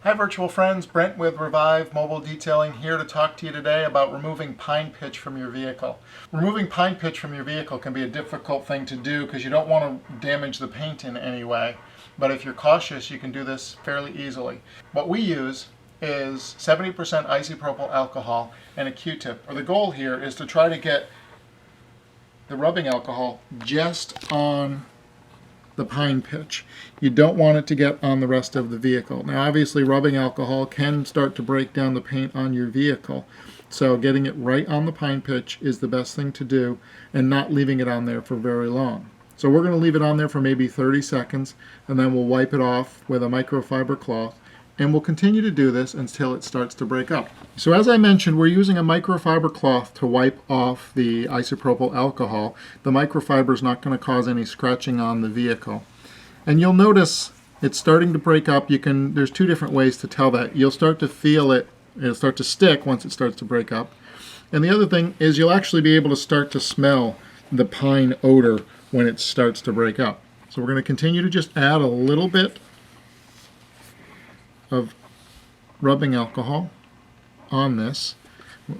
Hi virtual friends, Brent with re-VIVE Mobile Detailing here to talk to you today about removing pine pitch from your vehicle. Removing pine pitch from your vehicle can be a difficult thing to do because you don't want to damage the paint in any way. But if you're cautious, you can do this fairly easily. What we use is 70% isopropyl alcohol and a Q-tip. The goal here is to try to get the rubbing alcohol just on the pine pitch. You don't want it to get on the rest of the vehicle. Now obviously rubbing alcohol can start to break down the paint on your vehicle, so getting it right on the pine pitch is the best thing to do, and not leaving it on there for very long. So we're going to leave it on there for maybe 30 seconds, and then we'll wipe it off with a microfiber cloth, and we'll continue to do this until it starts to break up. So as I mentioned, we're using a microfiber cloth to wipe off the isopropyl alcohol. The microfiber is not going to cause any scratching on the vehicle. And you'll notice it's starting to break up. There's two different ways to tell that. You'll start to feel it, it'll start to stick once it starts to break up. And the other thing is you'll actually be able to start to smell the pine odor when it starts to break up. So we're going to continue to just add a little bit of rubbing alcohol on this.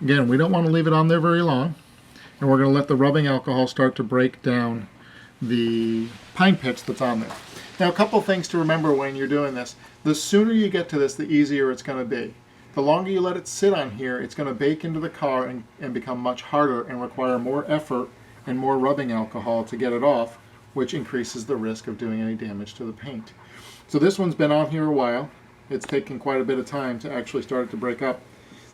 Again, we don't want to leave it on there very long, and we're going to let the rubbing alcohol start to break down the pine pitch that's on there. Now, a couple things to remember when you're doing this. The sooner you get to this, the easier it's going to be. The longer you let it sit on here, it's going to bake into the car and become much harder and require more effort and more rubbing alcohol to get it off, which increases the risk of doing any damage to the paint. So this one's been on here a while. It's taken quite a bit of time to actually start it to break up.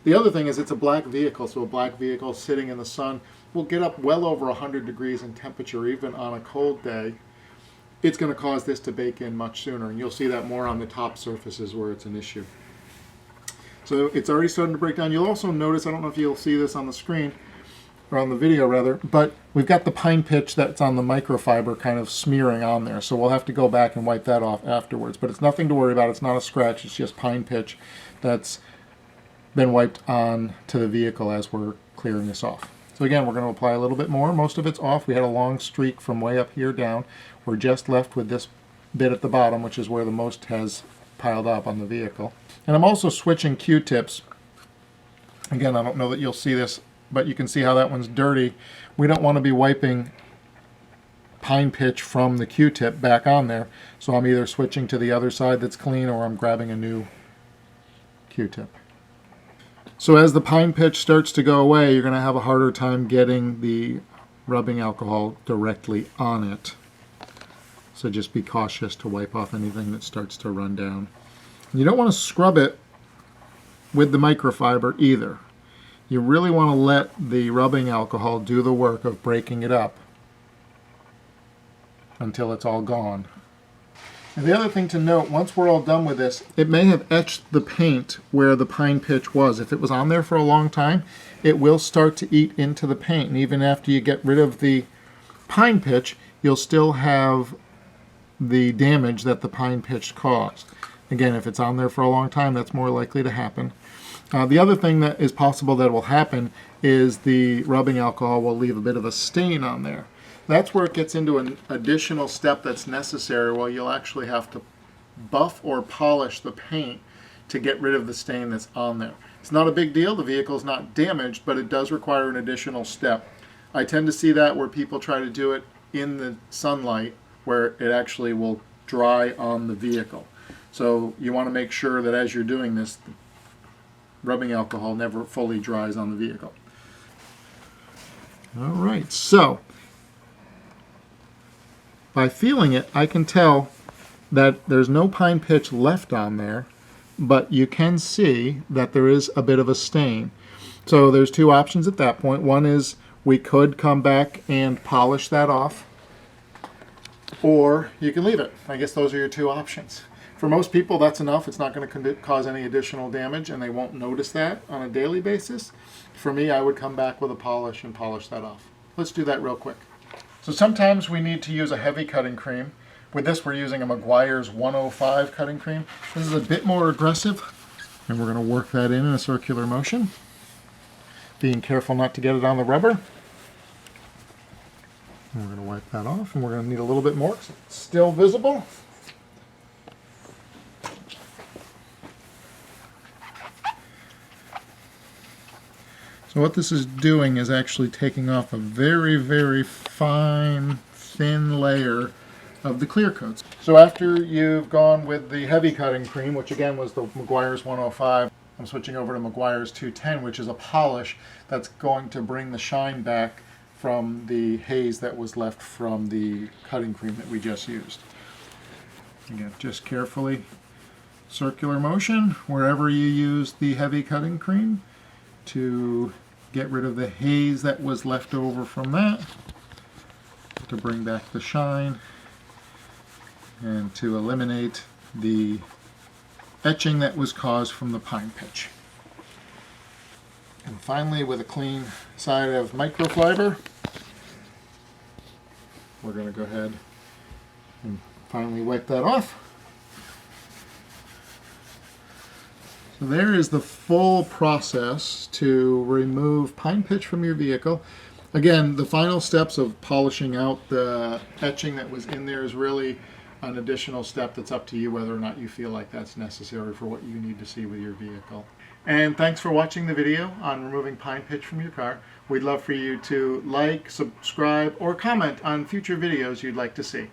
The other thing is it's a black vehicle, so a black vehicle sitting in the sun will get up well over 100 degrees in temperature even on a cold day. It's going to cause this to bake in much sooner, and you'll see that more on the top surfaces where it's an issue. So it's already starting to break down. You'll also notice, I don't know if you'll see this on the screen, or on the video rather, but we've got the pine pitch that's on the microfiber kind of smearing on there, so we'll have to go back and wipe that off afterwards. But it's nothing to worry about. It's not a scratch. It's just pine pitch that's been wiped on to the vehicle as we're clearing this off. So again, we're going to apply a little bit more. Most of it's off. We had a long streak from way up here down. We're just left with this bit at the bottom, which is where the most has piled up on the vehicle. And I'm also switching Q-tips. Again, I don't know that you'll see this, but you can see how that one's dirty. We don't want to be wiping pine pitch from the Q-tip back on there, so I'm either switching to the other side that's clean or I'm grabbing a new Q-tip. So as the pine pitch starts to go away, you're going to have a harder time getting the rubbing alcohol directly on it. So just be cautious to wipe off anything that starts to run down. You don't want to scrub it with the microfiber either. You really want to let the rubbing alcohol do the work of breaking it up until it's all gone. And the other thing to note, once we're all done with this, it may have etched the paint where the pine pitch was. If it was on there for a long time, it will start to eat into the paint. And even after you get rid of the pine pitch, you'll still have the damage that the pine pitch caused. Again, if it's on there for a long time, that's more likely to happen. The other thing that is possible that will happen is the rubbing alcohol will leave a bit of a stain on there. That's where it gets into an additional step that's necessary, where you'll actually have to buff or polish the paint to get rid of the stain that's on there. It's not a big deal, the vehicle's not damaged, but it does require an additional step. I tend to see that where people try to do it in the sunlight, where it actually will dry on the vehicle. So you want to make sure that as you're doing this, rubbing alcohol never fully dries on the vehicle. All right, so by feeling it, I can tell that there's no pine pitch left on there, but you can see that there is a bit of a stain. So there's two options at that point. One is we could come back and polish that off, or you can leave it. I guess those are your two options. For most people, that's enough. It's not going to cause any additional damage, and they won't notice that on a daily basis. For me, I would come back with a polish and polish that off. Let's do that real quick. So sometimes we need to use a heavy cutting cream. With this, we're using a Meguiar's 105 cutting cream. This is a bit more aggressive, and we're going to work that in a circular motion, being careful not to get it on the rubber. And we're going to wipe that off, and we're going to need a little bit more because it's still visible. So what this is doing is actually taking off a very, very fine, thin layer of the clear coats. So after you've gone with the heavy cutting cream, which again was the Meguiar's 105, I'm switching over to Meguiar's 210, which is a polish that's going to bring the shine back from the haze that was left from the cutting cream that we just used. Again, just carefully circular motion wherever you use the heavy cutting cream to get rid of the haze that was left over from that, to bring back the shine, and to eliminate the etching that was caused from the pine pitch. And finally, with a clean side of microfiber, we're going to go ahead and finally wipe that off. So there is the full process to remove pine pitch from your vehicle. Again, the final steps of polishing out the etching that was in there is really an additional step that's up to you whether or not you feel like that's necessary for what you need to see with your vehicle. And thanks for watching the video on removing pine pitch from your car. We'd love for you to like, subscribe, or comment on future videos you'd like to see.